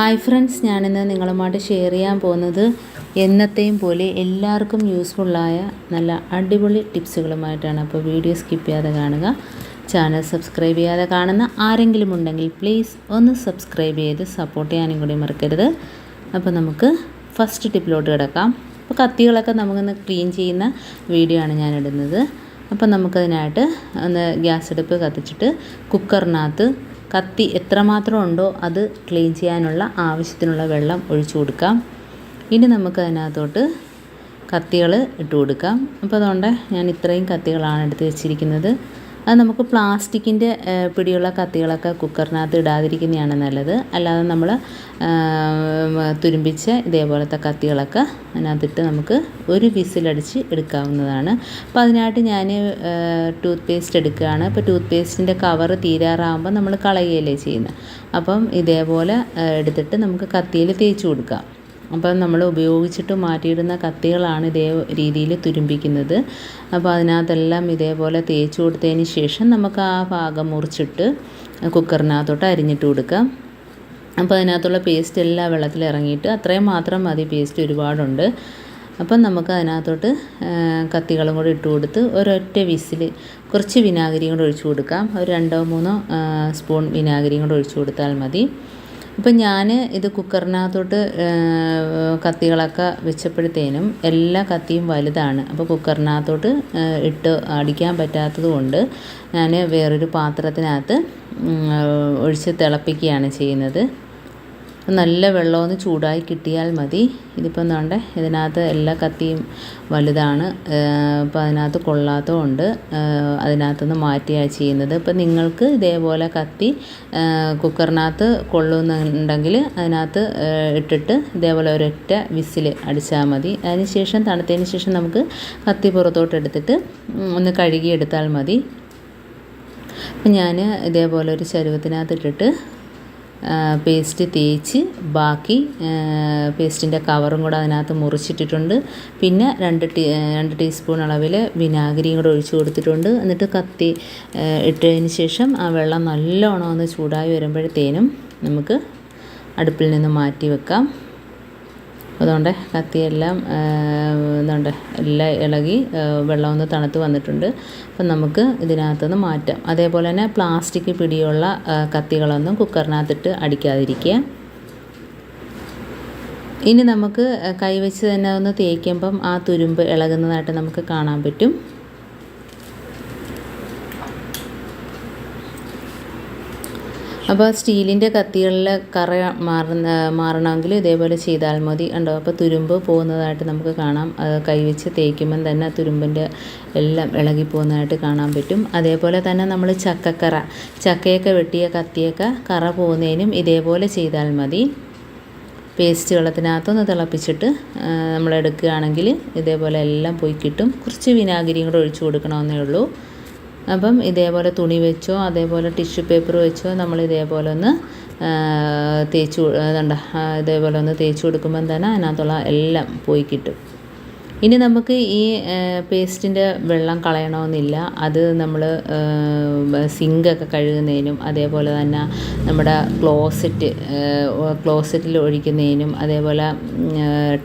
Hi friends, ഞാനിന്ന് നിങ്ങളുമായിട്ട് share ചെയ്യാൻ പോകുന്നത് എന്നത്തെയും പോലെ എല്ലാവർക്കും യൂസ്ഫുള്ളായ നല്ല അടിപൊളി ടിപ്സുകളുമായിട്ടാണ്. അപ്പോൾ വീഡിയോ സ്കിപ്പ് ചെയ്യാതെ കാണുക. ചാനൽ സബ്സ്ക്രൈബ് ചെയ്യാതെ കാണുന്ന ആരെങ്കിലും ഉണ്ടെങ്കിൽ പ്ലീസ് ഒന്ന് സബ്സ്ക്രൈബ് ചെയ്ത് സപ്പോർട്ട് ചെയ്യാനും കൂടി മറക്കരുത്. അപ്പോൾ നമുക്ക് ഫസ്റ്റ് ടിപ്പിലോട്ട് കിടക്കാം. അപ്പോൾ കത്തികളൊക്കെ നമുക്കൊന്ന് ക്ലീൻ ചെയ്യുന്ന വീഡിയോ ആണ് ഞാൻ ഇടുന്നത്. അപ്പോൾ നമുക്കതിനായിട്ട് ഒന്ന് ഗ്യാസ് അടുപ്പ് കത്തിച്ചിട്ട് കുക്കറിനകത്ത് കത്തി എത്രമാത്രം ഉണ്ടോ അത് ക്ലീൻ ചെയ്യാനുള്ള ആവശ്യത്തിനുള്ള വെള്ളം ഒഴിച്ചു കൊടുക്കാം. ഇനി നമുക്കതിനകത്തോട്ട് കത്തികൾ ഇട്ട് കൊടുക്കാം. അപ്പോൾ അതുകൊണ്ട് ഞാൻ ഇത്രയും കത്തികളാണ് എടുത്ത് വെച്ചിരിക്കുന്നത്. അത് നമുക്ക് പ്ലാസ്റ്റിക്കിൻ്റെ പിടിയുള്ള കത്തികളൊക്കെ കുക്കറിനകത്ത് ഇടാതിരിക്കുന്നതാണ് നല്ലത്. അല്ലാതെ നമ്മൾ തുരുമ്പിച്ച ഇതേപോലത്തെ കത്തികളൊക്കെ അതിനകത്തിട്ട് നമുക്ക് ഒരു വിസിലടിച്ച് എടുക്കാവുന്നതാണ്. അപ്പോൾ അതിനായിട്ട് ഞാൻ ടൂത്ത് പേസ്റ്റ് എടുക്കുകയാണ്. ഇപ്പോൾ ടൂത്ത് പേസ്റ്റിൻ്റെ കവറ് തീരാറാകുമ്പോൾ നമ്മൾ കളയുകയല്ലേ ചെയ്യുന്നത്. അപ്പം ഇതേപോലെ എടുത്തിട്ട് നമുക്ക് കത്തിയിൽ തേച്ച് കൊടുക്കാം. അപ്പം നമ്മൾ ഉപയോഗിച്ചിട്ട് മാറ്റിയിടുന്ന കത്തികളാണ് ഇതേ രീതിയിൽ തുരുമ്പിക്കുന്നത്. അപ്പോൾ അതിനകത്തെല്ലാം ഇതേപോലെ തേച്ച് കൊടുത്തതിന് ശേഷം നമുക്ക് ആ ഭാഗം മുറിച്ചിട്ട് കുക്കറിനകത്തോട്ട് അരിഞ്ഞിട്ട് കൊടുക്കാം. അപ്പോൾ അതിനകത്തുള്ള പേസ്റ്റ് എല്ലാം വെള്ളത്തിൽ ഇറങ്ങിയിട്ട് അത്രയും മാത്രം മതി. പേസ്റ്റ് ഒരുപാടുണ്ട്. അപ്പം നമുക്ക് അതിനകത്തോട്ട് കത്തികളും കൂടി ഇട്ട് കൊടുത്ത് ഒരൊറ്റ വിസിൽ കുറച്ച് വിനാഗിരിയും കൂടെ ഒഴിച്ചു കൊടുക്കാം. ഒരു 2-3 സ്പൂൺ വിനാഗിരിയും കൂടെ ഒഴിച്ചു കൊടുത്താൽ മതി. ഇപ്പം ഞാൻ ഇത് കുക്കറിനകത്തോട്ട് കത്തികളൊക്കെ വെച്ചപ്പോഴത്തേനും എല്ലാ കത്തിയും വലുതാണ്. അപ്പോൾ കുക്കറിനകത്തോട്ട് ഇട്ട് അടിക്കാൻ പറ്റാത്തത് കൊണ്ട് ഞാൻ വേറൊരു പാത്രത്തിനകത്ത് ഒഴിച്ച് തിളപ്പിക്കുകയാണ് ചെയ്യുന്നത്. നല്ല വെള്ളമൊന്ന് ചൂടായി കിട്ടിയാൽ മതി. ഇതിപ്പം എന്താണ്ട് ഇതിനകത്ത് എല്ലാ കത്തിയും വലുതാണ്. അപ്പോൾ അതിനകത്ത് കൊള്ളാത്തതുകൊണ്ട് അതിനകത്തുനിന്ന് മാറ്റിയാണ് ചെയ്യുന്നത്. ഇപ്പം നിങ്ങൾക്ക് ഇതേപോലെ കത്തി കുക്കറിനകത്ത് കൊള്ളുന്നുണ്ടെങ്കിൽ അതിനകത്ത് ഇട്ടിട്ട് ഇതേപോലെ ഒരൊറ്റ വിസിൽ അടിച്ചാൽ മതി. അതിന് ശേഷം തണുത്തതിന് ശേഷം നമുക്ക് കത്തി പുറത്തോട്ട് എടുത്തിട്ട് ഒന്ന് കഴുകിയെടുത്താൽ മതി. അപ്പം ഞാൻ ഇതേപോലെ ഒരു ചരുവത്തിനകത്ത് ഇട്ടിട്ട് പേസ്റ്റ് തേച്ച് ബാക്കി പേസ്റ്റിൻ്റെ കവറും കൂടെ അതിനകത്ത് മുറിച്ചിട്ടിട്ടുണ്ട്. പിന്നെ 2 ടീസ്പൂൺ അളവിൽ വിനാഗിരിയും കൂടെ ഒഴിച്ച് കൊടുത്തിട്ടുണ്ട്. എന്നിട്ട് കത്തി ഇട്ടതിന് ശേഷം ആ വെള്ളം നല്ലോണം ഒന്ന് ചൂടായി വരുമ്പോഴത്തേനും നമുക്ക് അടുപ്പിൽ നിന്ന് മാറ്റി വെക്കാം. അതുകൊണ്ട് കത്തിയെല്ലാം എന്തുണ്ട് എല്ലാം ഇളകി വെള്ളം ഒന്ന് തണുത്ത് വന്നിട്ടുണ്ട്. അപ്പം നമുക്ക് ഇതിനകത്തുനിന്ന് മാറ്റാം. അതേപോലെ തന്നെ പ്ലാസ്റ്റിക് പിടിയുള്ള കത്തികളൊന്നും കുക്കറിനകത്തിട്ട് അടിക്കാതിരിക്കുക. ഇനി നമുക്ക് കൈവച്ച് തന്നെ ഒന്ന് തേക്കുമ്പം ആ തുരുമ്പ് ഇളകുന്നതായിട്ട് നമുക്ക് കാണാൻ പറ്റും. അപ്പോൾ സ്റ്റീലിൻ്റെ കത്തികളിൽ കറ മാറണമെങ്കിൽ ഇതേപോലെ ചെയ്താൽ മതി. ഉണ്ടോ? അപ്പോൾ തുരുമ്പ് പോകുന്നതായിട്ട് നമുക്ക് കാണാം. കൈവച്ച് തേക്കുമ്പം തന്നെ തുരുമ്പിൻ്റെ എല്ലാം ഇളകി പോകുന്നതായിട്ട് കാണാൻ പറ്റും. അതേപോലെ തന്നെ നമ്മൾ ചക്കയൊക്കെ വെട്ടിയ കത്തിയൊക്കെ കറ പോകുന്നതിനും ഇതേപോലെ ചെയ്താൽ മതി. പേസ്റ്റ് വെള്ളത്തിനകത്തൊന്ന് തിളപ്പിച്ചിട്ട് നമ്മൾ എടുക്കുകയാണെങ്കിൽ ഇതേപോലെ എല്ലാം പോയി കിട്ടും. കുറച്ച് വിനാഗിരിയും കൂടെ ഒഴിച്ചു കൊടുക്കണമെന്നേ ഉള്ളൂ. അപ്പം ഇതേപോലെ തുണി വെച്ചോ അതേപോലെ ടിഷ്യൂ പേപ്പർ വെച്ചോ നമ്മൾ ഇതേപോലെ ഒന്ന് ഇതേപോലെ ഒന്ന് തേച്ച് കൊടുക്കുമ്പം തന്നെ അതിനകത്തുള്ള എല്ലാം പോയി കിട്ടും. ഇനി നമുക്ക് ഈ പേസ്റ്റിൻ്റെ വെള്ളം കളയണമെന്നില്ല. അത് നമ്മൾ സിങ്കൊക്കെ കഴുകുന്നതിനും അതേപോലെ തന്നെ നമ്മുടെ ക്ലോസറ്റിൽ ഒഴിക്കുന്നതിനും അതേപോലെ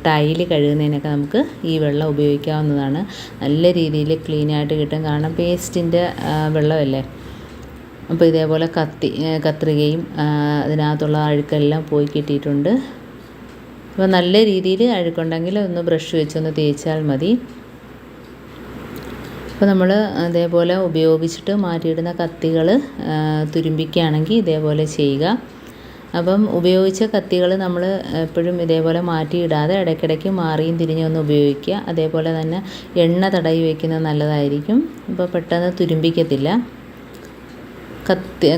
ടൈല് കഴുകുന്നതിനൊക്കെ നമുക്ക് ഈ വെള്ളം ഉപയോഗിക്കാവുന്നതാണ്. നല്ല രീതിയിൽ ക്ലീനായിട്ട് കിട്ടും. കാരണം പേസ്റ്റിൻ്റെ വെള്ളമല്ലേ. അപ്പോൾ ഇതേപോലെ കത്രികയും അതിനകത്തുള്ള അഴുക്കെല്ലാം പോയി കിട്ടിയിട്ടുണ്ട്. അപ്പോൾ നല്ല രീതിയിൽ അഴുക്കുണ്ടെങ്കിൽ ഒന്ന് ബ്രഷ് വെച്ചൊന്ന് തേച്ചാൽ മതി. അപ്പോൾ നമ്മൾ അതേപോലെ ഉപയോഗിച്ചിട്ട് മാറ്റിയിടുന്ന കത്തികൾ തുരുമ്പിക്കുകയാണെങ്കിൽ ഇതേപോലെ ചെയ്യുക. അപ്പം ഉപയോഗിച്ച കത്തികൾ നമ്മൾ എപ്പോഴും ഇതേപോലെ മാറ്റിയിടാതെ ഇടയ്ക്കിടയ്ക്ക് മാറിയും തിരിഞ്ഞൊന്ന് ഉപയോഗിക്കുക. അതേപോലെ തന്നെ എണ്ണ തടവി വയ്ക്കുന്നത് നല്ലതായിരിക്കും. അപ്പോൾ പെട്ടെന്ന് തുരുമ്പിക്കത്തില്ല.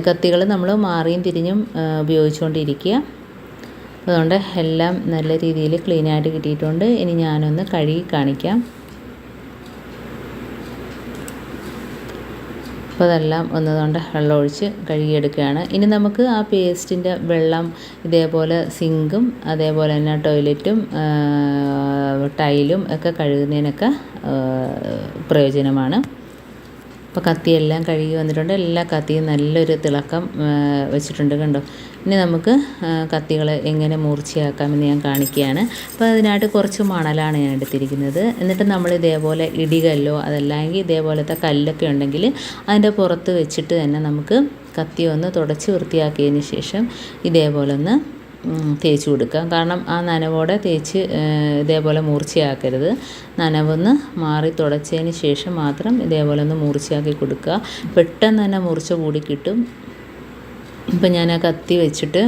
കത്തികൾ നമ്മൾ മാറിയും തിരിഞ്ഞും ഉപയോഗിച്ചുകൊണ്ടിരിക്കുക. അതുകൊണ്ട് എല്ലാം നല്ല രീതിയിൽ ക്ലീനായിട്ട് കിട്ടിയിട്ടുണ്ട്. ഇനി ഞാനൊന്ന് കഴുകി കാണിക്കാം. അപ്പോൾ അതെല്ലാം ഒന്നുകൊണ്ട് വെള്ളം ഒഴിച്ച് കഴുകിയെടുക്കുകയാണ്. ഇനി നമുക്ക് ആ പേസ്റ്റിൻ്റെ വെള്ളം ഇതേപോലെ സിങ്കും അതേപോലെ തന്നെ ടോയ്ലറ്റും ടൈലും ഒക്കെ കഴുകുന്നതിനൊക്കെ പ്രയോജനമാണ്. അപ്പോൾ കത്തിയെല്ലാം കഴുകി വന്നിട്ടുണ്ട്. എല്ലാ കത്തിയും നല്ലൊരു തിളക്കം വെച്ചിട്ടുണ്ട് കണ്ടോ. ഇനി നമുക്ക് കത്തികൾ എങ്ങനെ മൂർച്ചയാക്കാമെന്ന് ഞാൻ കാണിക്കുകയാണ്. അപ്പോൾ അതിനായിട്ട് കുറച്ച് മണലാണ് ഞാൻ എടുത്തിരിക്കുന്നത്. എന്നിട്ട് നമ്മൾ ഇതേപോലെ ഇടികല്ലോ അതല്ലെങ്കിൽ ഇതേപോലത്തെ കല്ലൊക്കെ ഉണ്ടെങ്കിൽ അതിൻ്റെ പുറത്ത് വെച്ചിട്ട് തന്നെ നമുക്ക് കത്തി ഒന്ന് തുടച്ച് വൃത്തിയാക്കിയതിന് ശേഷം ഇതേപോലെ ഒന്ന് തേച്ച് കൊടുക്കാം. കാരണം ആ നനവോടെ തേച്ച് ഇതേപോലെ മൂർച്ചയാക്കരുത്. നനവൊന്ന് മാറി തുടച്ചതിന് ശേഷം മാത്രം ഇതേപോലെ ഒന്ന് മൂർച്ചയാക്കി കൊടുക്കുക. പെട്ടെന്ന് തന്നെ മൂർച്ച കൂടി കിട്ടും. ഇപ്പം ഞാൻ ആ കത്തി വെച്ചിട്ട്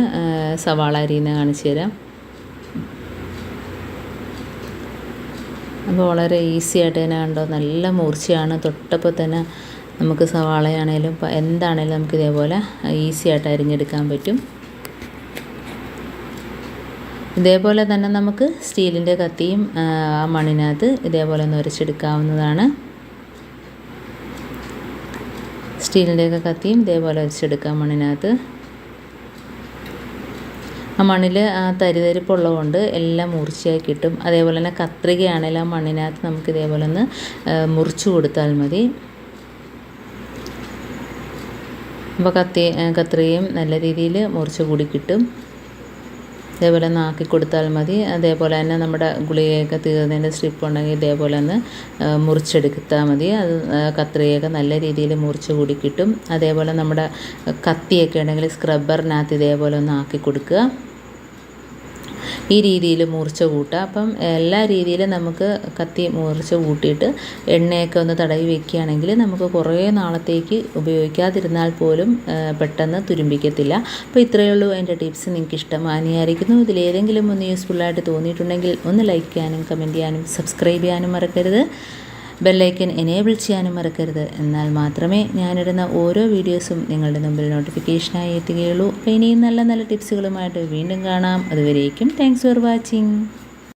സവാള അരിയുന്ന കാണിച്ചു തരാം. അപ്പോൾ വളരെ ഈസി ആയിട്ട് തന്നെ കണ്ടോ, നല്ല മൂർച്ചയാണ്. തൊട്ടപ്പോൾ തന്നെ നമുക്ക് സവാളയാണേലും എന്താണേലും നമുക്ക് ഇതേപോലെ ഈസി ആയിട്ട് അരിഞ്ഞെടുക്കാൻ പറ്റും. ഇതേപോലെ തന്നെ നമുക്ക് സ്റ്റീലിൻ്റെ കത്തിയും ആ മണ്ണിനകത്ത് ഇതേപോലെ ഒന്ന് ഉരച്ചെടുക്കാവുന്നതാണ്. സ്റ്റീലിൻ്റെയൊക്കെ കത്തിയും ഇതേപോലെ ഉരച്ചെടുക്കാം മണ്ണിനകത്ത്. ആ മണ്ണിൽ ആ തരിതരിപ്പുള്ളതുകൊണ്ട് എല്ലാം മൂർച്ചയായി കിട്ടും. അതേപോലെ തന്നെ കത്രികയാണെങ്കിലും ആ മണ്ണിനകത്ത് നമുക്ക് ഇതേപോലെ ഒന്ന് മുറിച്ച് കൊടുത്താൽ മതി. അപ്പോൾ കത്രികയും നല്ല രീതിയിൽ മുറിച്ച് കൂടി കിട്ടും. ഇതേപോലെ ഒന്ന് ആക്കി കൊടുത്താൽ മതി. അതേപോലെ തന്നെ നമ്മുടെ ഗുളികയൊക്കെ തീർന്നതിൻ്റെ സ്ട്രിപ്പ് ഉണ്ടെങ്കിൽ ഇതേപോലെ ഒന്ന് മുറിച്ചെടുത്താൽ മതി. അത് കത്രികയൊക്കെ നല്ല രീതിയിൽ മുറിച്ച് കൂടി കിട്ടും. അതേപോലെ നമ്മുടെ കത്തിയൊക്കെ ഉണ്ടെങ്കിൽ സ്ക്രബ്ബറിനകത്ത് ഇതേപോലെ ഒന്ന് ആക്കി കൊടുക്കുക. ഈ രീതിയിൽ മൂർച്ച കൂട്ടുക. അപ്പം എല്ലാ രീതിയിലും നമുക്ക് കത്തി മൂർച്ച കൂട്ടിയിട്ട് എണ്ണയൊക്കെ ഒന്ന് തടവി വയ്ക്കുകയാണെങ്കിൽ നമുക്ക് കുറേ നാളത്തേക്ക് ഉപയോഗിക്കാതിരുന്നാൽ പോലും പെട്ടെന്ന് തുരുമ്പിക്കത്തില്ല. അപ്പോൾ ഇത്രയേ ഉള്ളൂ എൻ്റെ ടിപ്സ്. നിങ്ങൾക്ക് ഇഷ്ടമായിരിക്കുന്നു. ഇതിലേതെങ്കിലും ഒന്ന് യൂസ്ഫുള്ളായിട്ട് തോന്നിയിട്ടുണ്ടെങ്കിൽ ഒന്ന് ലൈക്ക് ചെയ്യാനും കമൻറ്റ് ചെയ്യാനും സബ്സ്ക്രൈബ് ചെയ്യാനും മറക്കരുത്. ബെല്ലൈക്കൻ എനേബിൾ ചെയ്യാനും മറക്കരുത്. എന്നാൽ മാത്രമേ ഞാനിടുന്ന ഓരോ വീഡിയോസും നിങ്ങളുടെ മുമ്പിൽ നോട്ടിഫിക്കേഷനായി എത്തുകയുള്ളൂ. അപ്പോൾ ഇനിയും നല്ല നല്ല ടിപ്സുകളുമായിട്ട് വീണ്ടും കാണാം. അതുവരേക്കും താങ്ക്സ് ഫോർ വാച്ചിങ്.